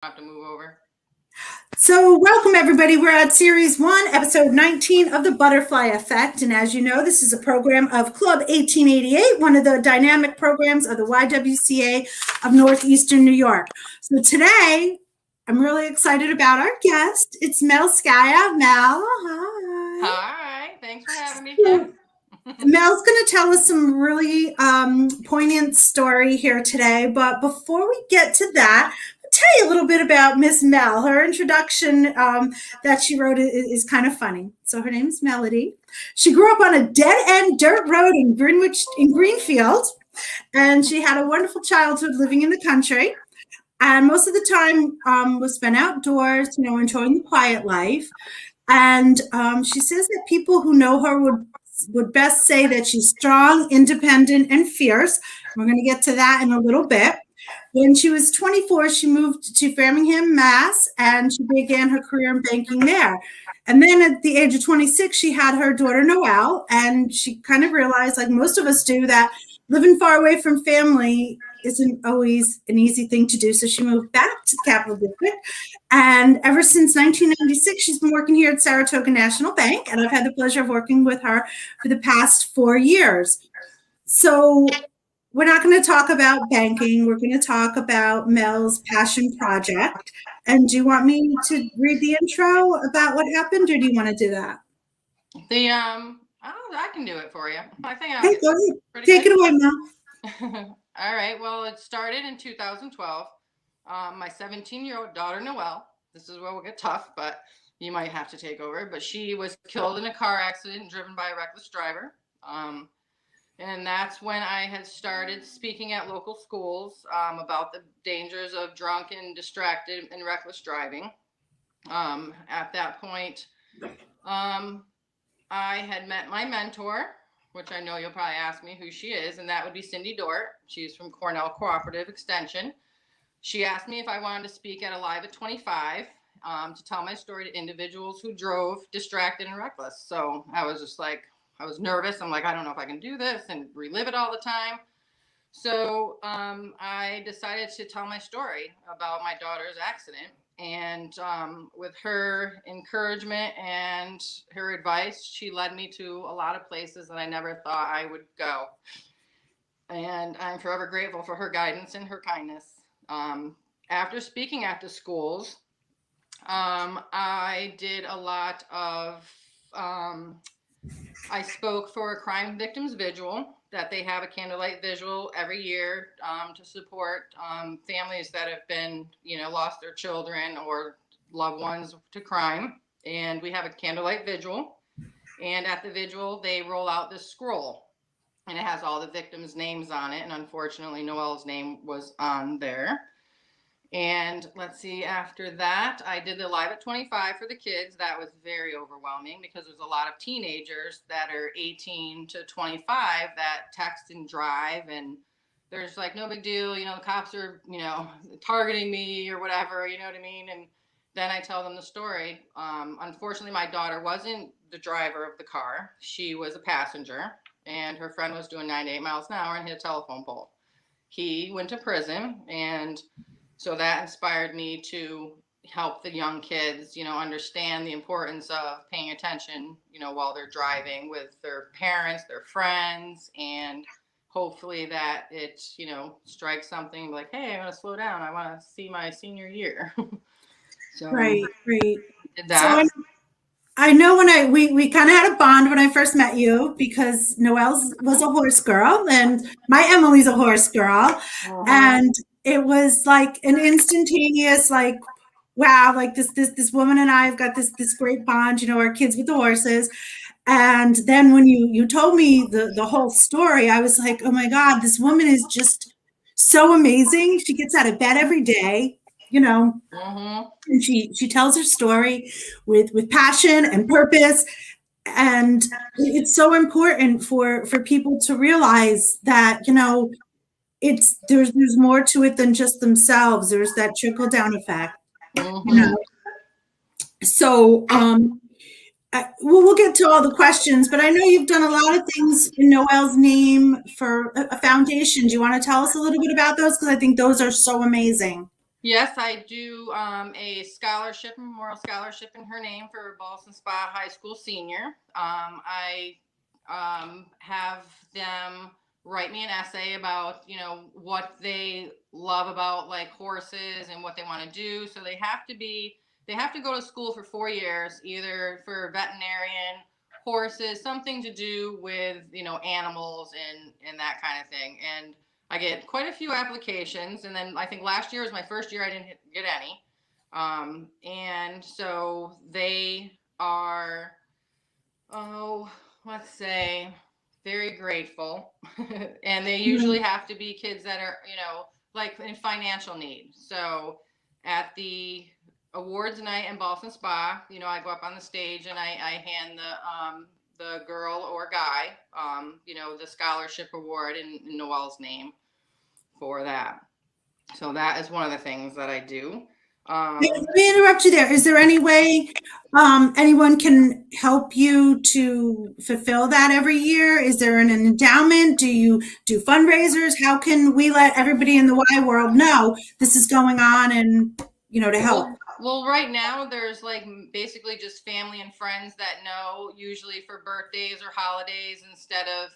Have to move over. So, welcome everybody. We're at Series 1, Episode 19 of The Butterfly Effect. And as you know, this is a program of Club 1888, one of the dynamic programs of the YWCA of Northeastern New York. So, today, I'm really excited about our guest. It's Melody Scaia. Mel, hi. Hi. Thanks for having me, Kim. Mel's going to tell us some really poignant story here today. But before we get to that, I'll tell you a little bit about Miss Mel. Her introduction that she wrote is kind of funny. So her name's Melody. She grew up on a dead-end dirt road in Greenfield, and she had a wonderful childhood living in the country. And most of the time was spent outdoors, enjoying the quiet life. And she says that people who know her would best say that she's strong, independent, and fierce. We're going to get to that in a little bit. When she was 24, she moved to Framingham, Mass, and she began her career in banking there. And then at the age of 26, she had her daughter, Noelle, and she kind of realized, like most of us do, that living far away from family isn't always an easy thing to do. So she moved back to the Capital District. And ever since 1996, she's been working here at Saratoga National Bank. And I've had the pleasure of working with her for the past 4 years. So we're not going to talk about banking. We're going to talk about Mel's passion project. And do you want me to read the intro about what happened, or do you want to do that? I can do it for you. I think Hey, go ahead. Take it away, Mel. All right. Well, it started in 2012. My 17-year-old daughter, Noelle, this is where we'll get tough, but you might have to take over. But she was killed in a car accident driven by a reckless driver. And that's when I had started speaking at local schools about the dangers of drunk and distracted and reckless driving. At that point, I had met my mentor, which I know you'll probably ask me who she is, and that would be Cindy Dort. She's from Cornell Cooperative Extension. She asked me if I wanted to speak at Alive at 25 to tell my story to individuals who drove distracted and reckless. So I was just like, I was nervous. I'm like, I don't know if I can do this and relive it all the time. So I decided to tell my story about my daughter's accident. And with her encouragement and her advice, she led me to a lot of places that I never thought I would go. And I'm forever grateful for her guidance and her kindness. After speaking at the schools, I did a lot of, I spoke for a crime victims vigil, that they have a candlelight vigil every year to support families that have been, lost their children or loved ones to crime. And we have a candlelight vigil. And at the vigil, they roll out this scroll. And it has all the victims' names on it. And unfortunately, Noelle's name was on there. And let's see, after that, I did the Live at 25 for the kids. That was very overwhelming because there's a lot of teenagers that are 18 to 25 that text and drive, and they're just like, no big deal, the cops are, targeting me or whatever, you know what I mean? And then I tell them the story. Unfortunately, my daughter wasn't the driver of the car. She was a passenger, and her friend was doing 98 miles an hour and hit a telephone pole. He went to prison, and so that inspired me to help the young kids, understand the importance of paying attention, while they're driving with their parents, their friends, and hopefully that it, strikes something like, hey, I want to slow down. I want to see my senior year. So Right. Did that. So I know when we kind of had a bond when I first met you, because Noelle was a horse girl and my Emily's a horse girl. Uh-huh. And it was like an instantaneous, like, wow, like this woman and I have got this great bond, our kids with the horses. And then when you told me the whole story, I was like, oh my God, this woman is just so amazing. She gets out of bed every day, Uh-huh. and she tells her story with passion and purpose. And it's so important for people to realize that, there's more to it than just themselves. There's that trickle down effect. Uh-huh. So we'll get to all the questions, but I know you've done a lot of things in Noelle's name for a foundation. Do you want to tell us a little bit about those? Because I think those are so amazing. Yes, I do a scholarship, memorial scholarship in her name for Ballston Spa High School senior. I have them write me an essay about, what they love about like horses and what they want to do. So they have to go to school for 4 years, either for veterinarian, horses, something to do with, animals and that kind of thing. And I get quite a few applications, and then I think last year was my first year I didn't get any. And so they are, oh, let's say, very grateful. And they usually Mhm. have to be kids that are, like in financial need. So at the awards night in Boston Spa, I go up on the stage and I hand the girl or guy, the scholarship award in Noelle's name for that. So that is one of the things that I do. Let Um, me interrupt you there. Is there any way anyone can help you to fulfill that every year? Is there an endowment? Do you do fundraisers? How can we let everybody in the Y world know this is going on and, to help? well, right now there's like basically just family and friends that know, usually for birthdays or holidays, instead of,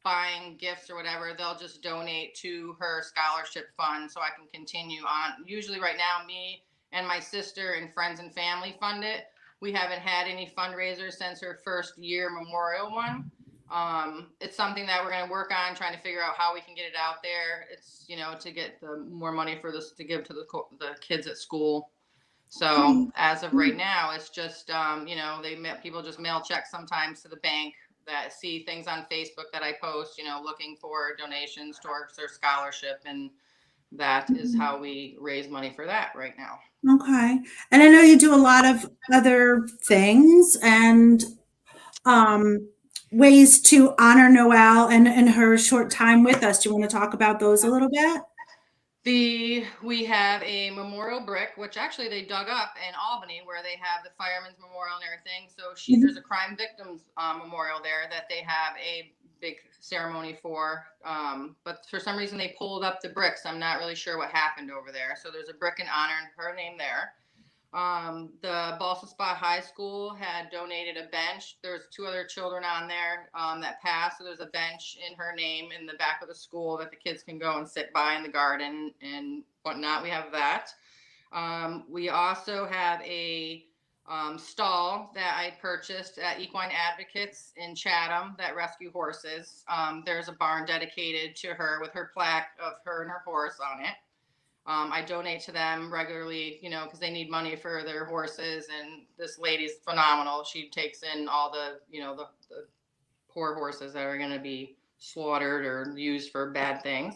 buying gifts or whatever, they'll just donate to her scholarship fund so I can continue on. Usually right now, me and my sister and friends and family fund it. We haven't had any fundraisers since her first year memorial one. It's something that we're going to work on, trying to figure out how we can get it out there. It's, to get the more money for this to give to the kids at school. So as of right now, it's just, people just mail checks sometimes to the bank that see things on Facebook that I post, looking for donations towards their scholarship. And that is how we raise money for that right now. Okay. And I know you do a lot of other things and um, ways to honor Noelle and her short time with us. Do you want to talk about those a little bit? We have a memorial brick, which actually they dug up in Albany, where they have the firemen's memorial and everything. So there's a crime victims memorial there that they have a big ceremony for. But for some reason they pulled up the bricks. I'm not really sure what happened over there. So there's a brick in honor of her name there. The Ballston Spa High School had donated a bench. There's two other children on there that passed. So there's a bench in her name in the back of the school that the kids can go and sit by in the garden and whatnot. We have that. We also have a stall that I purchased at Equine Advocates in Chatham that rescue horses. There's a barn dedicated to her with her plaque of her and her horse on it. I donate to them regularly, because they need money for their horses. And this lady's phenomenal. She takes in all the poor horses that are going to be slaughtered or used for bad things.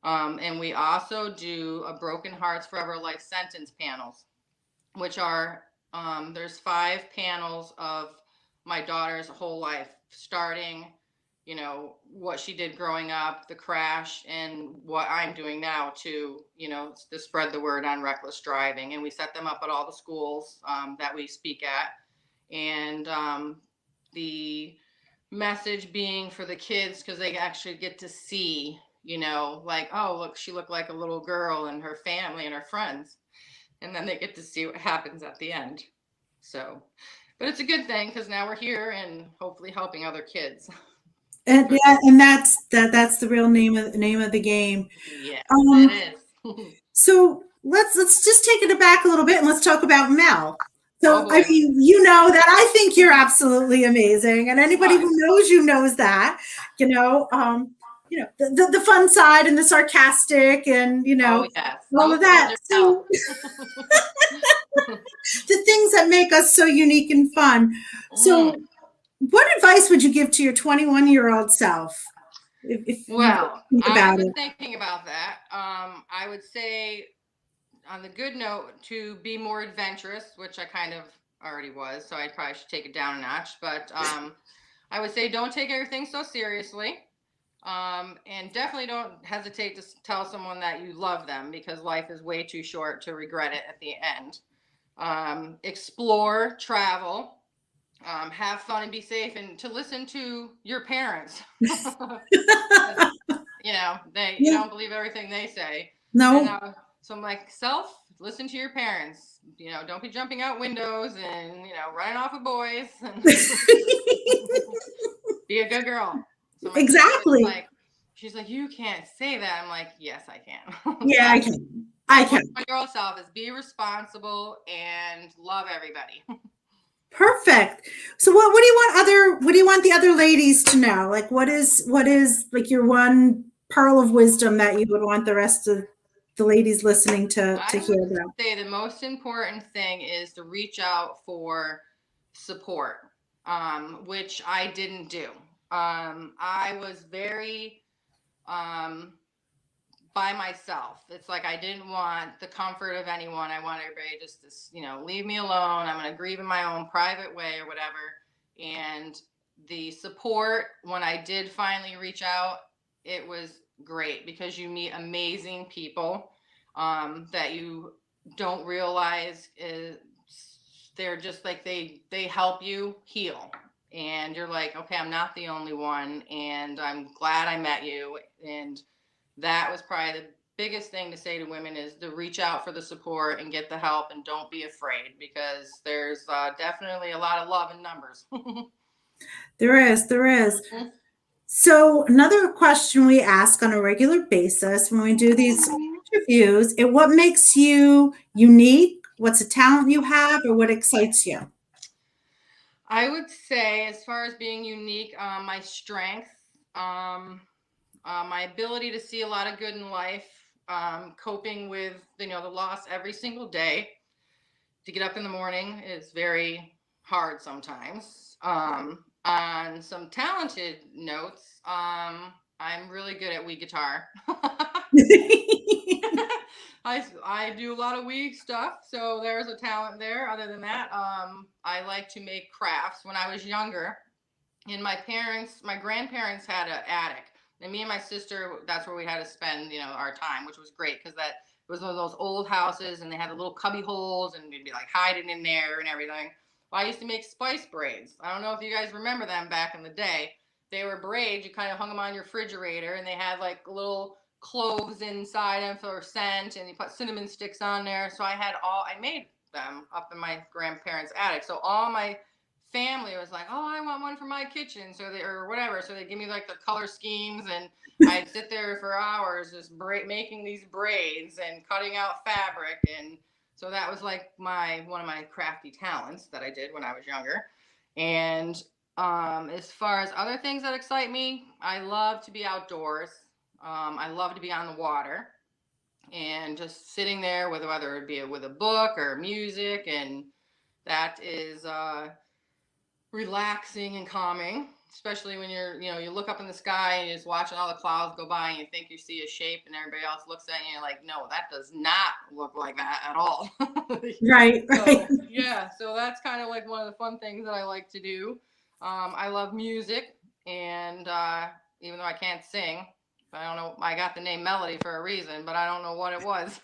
And we also do a Broken Hearts Forever Life Sentence panels, which are, there's 5 panels of my daughter's whole life, starting, what she did growing up, the crash, and what I'm doing now to spread the word on reckless driving. And we set them up at all the schools that we speak at. And the message being for the kids, because they actually get to see, like, oh, look, she looked like a little girl and her family and her friends. And then they get to see what happens at the end. So, but it's a good thing because now we're here and hopefully helping other kids. And yeah, and that's the real name of the game. Yes, Um, it is. so let's just take it back a little bit and let's talk about Mel. Oh So I boy. mean, you know that I think you're absolutely amazing, and anybody What? who knows you knows that. The fun side and the sarcastic and Oh yes, all of those kids that. are So hell. the things that make us so unique and fun. Mm. So what advice would you give to your 21-year-old self if you Well, think I about was it? thinking about that. I would say, on the good note, to be more adventurous, which I kind of already was, so I probably should take it down a notch. But I would say don't take everything so seriously. And definitely don't hesitate to tell someone that you love them, because life is way too short to regret it at the end. Explore, travel, have fun, and be safe, and to listen to your parents. You Yeah. don't believe everything they say. And No. So I'm like, listen to your parents. Don't be jumping out windows and, running off with boys. And be a good girl. So my sister was Exactly. like, she's like, you can't say that. I'm like, yes, I can. Yeah, I can. I my can. 21-year-old self is be responsible and love everybody. Perfect. So what do you want what do you want the other ladies to know? Like what is like your one pearl of wisdom that you would want the rest of the ladies listening to I hear would about? say the most important thing is to reach out for support, which I didn't do. I was very um, by myself. It's like I didn't want the comfort of anyone. I want everybody just to, leave me alone. I'm going to grieve in my own private way or whatever. And the support, when I did finally reach out, it was great because you meet amazing people that you don't realize they're just like they help you heal, and you're like, okay, I'm not the only one, and I'm glad I met you. And that was probably the biggest thing to say to women is to reach out for the support and get the help, and don't be afraid, because there's definitely a lot of love in numbers. There is, there is. So another question we ask on a regular basis when we do these interviews is what makes you unique? What's a talent you have or what excites you? I would say, as far as being unique, my strength, um, my ability to see a lot of good in life, coping with the loss every single day. To get up in the morning is very hard sometimes. On some talented notes, I'm really good at Wii guitar. I do a lot of Wii stuff, so there's a talent there. Other than that, I like to make crafts. When I was younger, and my grandparents had an attic, and me and my sister, that's where we had to spend our time, which was great because that was one of those old houses, and they had the little cubby holes, and we'd be like hiding in there and everything. Well, I used to make spice braids. I don't know if you guys remember them back in the day. They were braids. You kind of hung them on your refrigerator, and they had like little cloves inside them for scent, and you put cinnamon sticks on there. So I made them up in my grandparents' attic. So all my family was like, "Oh, I want one for my kitchen," so they or whatever. So they give me like the color schemes, and I'd sit there for hours just making these braids and cutting out fabric, and so that was like my one of my crafty talents that I did when I was younger. And as far as other things that excite me, I love to be outdoors. I love to be on the water and just sitting there with whether it be with a book or music, and that is relaxing and calming, especially when you look up in the sky and you're just watching all the clouds go by and you think you see a shape, and everybody else looks at you and you're like, no, that does not look like that at all. Right, right. So yeah, so that's kind of like one of the fun things that I like to do. I love music, and even though I can't sing, I don't know, I got the name Melody for a reason, but I don't know what it was.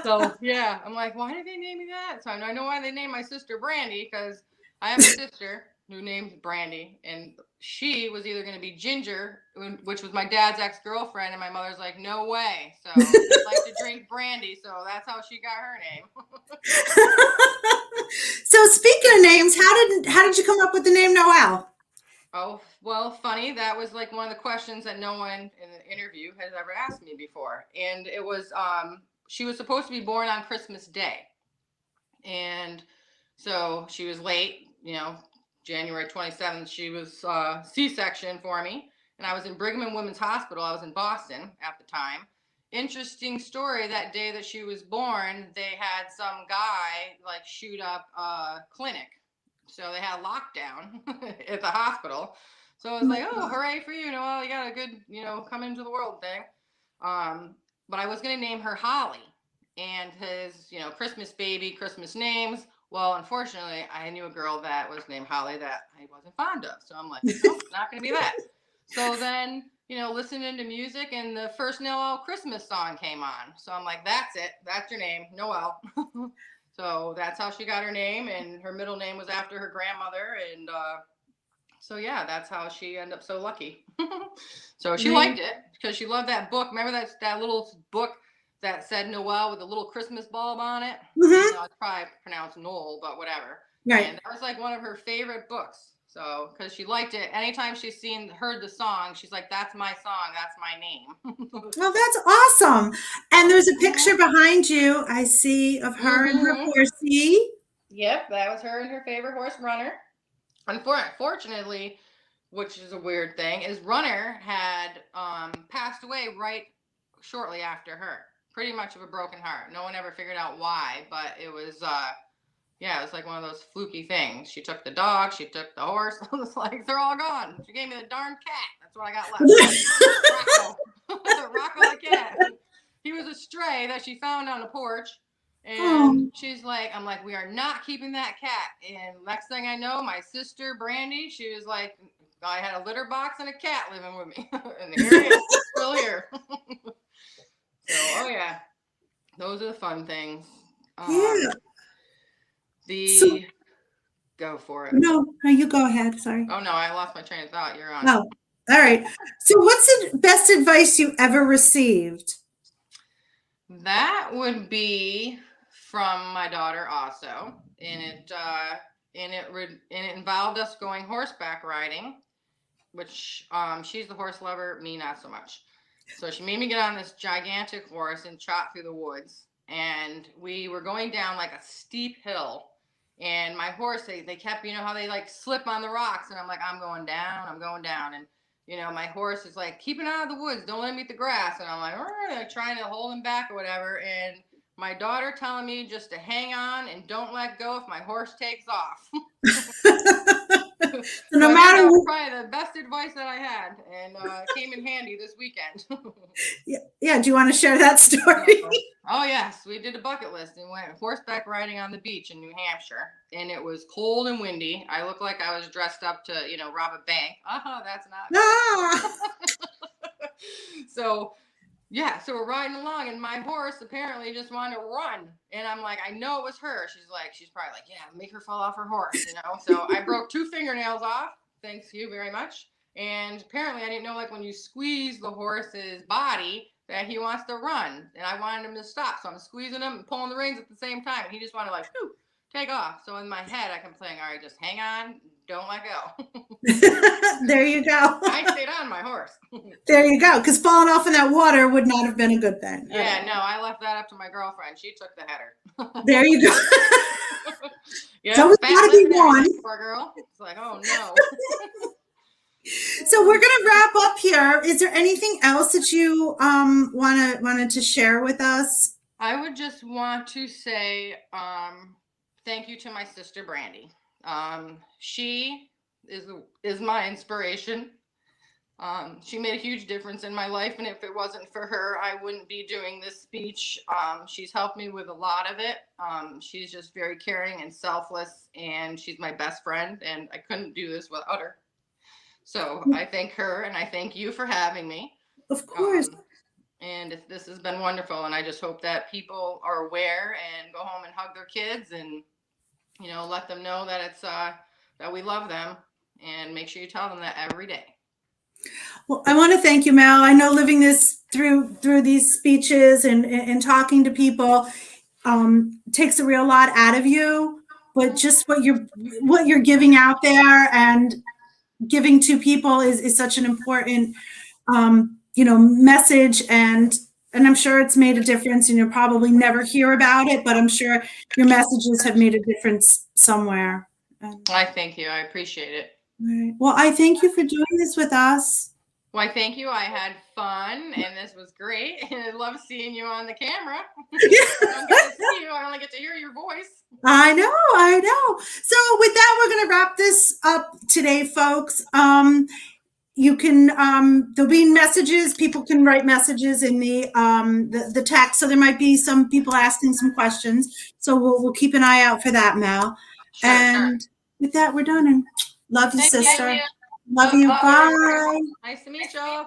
So yeah, I'm like, why did they name me that? So I know why they named my sister Brandy, because I have a sister who named Brandy, and she was either going to be Ginger, which was my dad's ex-girlfriend, and my mother's like, no way. So she liked to drink brandy, so that's how she got her name. So speaking of names, how did you come up with the name Noelle? Oh, well, funny. That was like one of the questions that no one in an interview has ever asked me before. And it was, she was supposed to be born on Christmas Day. And so she was late, January 27th, she was C-section for me. And I was in Brigham and Women's Hospital. I was in Boston at the time. Interesting story, that day that she was born, they had some guy like shoot up a clinic. So they had a lockdown at the hospital. So I Oh was my like, oh, God. hooray for you, Noelle. You got a good, come into the world thing. But I was going to name her Holly, and his, Christmas baby, Christmas names. Well, unfortunately, I knew a girl that was named Holly that I wasn't fond of. So I'm like, nope, not going to be that. So then, listening to music, and the first Noel Christmas song came on. So I'm like, that's it. That's your name, Noelle. So that's how she got her name. And her middle name was after her grandmother. And So yeah, that's how she ended up so lucky. So she Right. liked it because she loved that book. Remember that little book that said Noelle with a little Christmas bulb on it? Mhm. It's probably pronounced Noel, but whatever. Right. And that was like one of her favorite books. So because she liked it, anytime she's heard the song, she's like, "That's my song. That's my name." Well, that's awesome. And there's a picture behind you I see of her and her Mhm. horsey. Yep, that was her and her favorite horse, Runner. Unfortunately, which is a weird thing, is Runner had passed away right shortly after her. Pretty much of a broken heart. No one ever figured out why, but it was yeah, it was like one of those fluky things. She took the dog, she took the horse. It was like they're all gone. She gave me the darn cat. That's what I got left. Rocco. Rocco the cat. He was a stray that she found on the porch. And Oh. she's like, I'm like, we are not keeping that cat. And next thing I know, my sister Brandy, she was like, I had a litter box and a cat living with me. And here it is, still here. So, oh yeah, those are the fun things. Yeah. So Go for it. no, you go ahead. Sorry. Oh no, I lost my train of thought. You're on. Oh, all right. So what's the best advice you ever received? That would be from my daughter also, and it involved us going horseback riding, which she's the horse lover, me not so much. So she made me get on this gigantic horse and trot through the woods, and we were going down like a steep hill. And my horse, they kept, you know how they like slip on the rocks, and I'm like, I'm going down, and my horse is like, keep it out of the woods, don't let him eat the grass, and I'm like trying to hold him back or whatever, and my daughter telling me just to hang on and don't let go if my horse takes off. So no I think matter that was what, probably the best advice that I had, and it came in handy this weekend. yeah, do you want to share that story? Oh yes, we did a bucket list and went horseback riding on the beach in New Hampshire, and it was cold and windy. I looked like I was dressed up to, rob a bank. That's not Ah. So yeah, so we're riding along, and my horse apparently just wanted to run, and I'm like, I know it was her. She's probably like, yeah, make her fall off her horse. So I broke 2 fingernails off. Thanks you very much. And apparently, I didn't know, like, when you squeeze the horse's body, that he wants to run, and I wanted him to stop. So I'm squeezing him and pulling the reins at the same time, and he just wanted to, like, whew, take off. So in my head, I kept saying, all right, just hang on, don't let go. There you go. I stayed on my horse. There you go. Because falling off in that water would not have been a good thing. Yeah, no, I left that up to my girlfriend. She took the header. There you go. Yeah, So it's fat gotta be lip there, one. poor girl. It's like, oh no. So we're gonna wrap up here. Is there anything else that you wanted to share with us? I would just want to say thank you to my sister Brandy. She is my inspiration. She made a huge difference in my life, and if it wasn't for her, I wouldn't be doing this speech. She's helped me with a lot of it. She's just very caring and selfless, and she's my best friend, and I couldn't do this without her. So I thank her, and I thank you for having me. Of course. And this has been wonderful, and I just hope that people are aware and go home and hug their kids, and let them know that it's that we love them, and make sure you tell them that every day. Well, I want to thank you, Mel. I know living this through these speeches and talking to people takes a real lot out of you, but just what you're giving out there and giving to people is such an important message, and I'm sure it's made a difference, and you'll probably never hear about it, but I'm sure your messages have made a difference somewhere. I thank you. I appreciate it. Right. Well, I thank you for doing this with us. Well, I thank you. I had fun, and this was great. And I love seeing you on the camera. I don't get to see you. I only get to hear your voice. I know. So with that, we're going to wrap this up today, folks. You can there'll be messages. People can write messages in the text. So there might be some people asking some questions. So we'll keep an eye out for that, Mel. Sure, and with that, we're done. And love you, thank sister. You. Love you. Bye. Nice to meet y'all.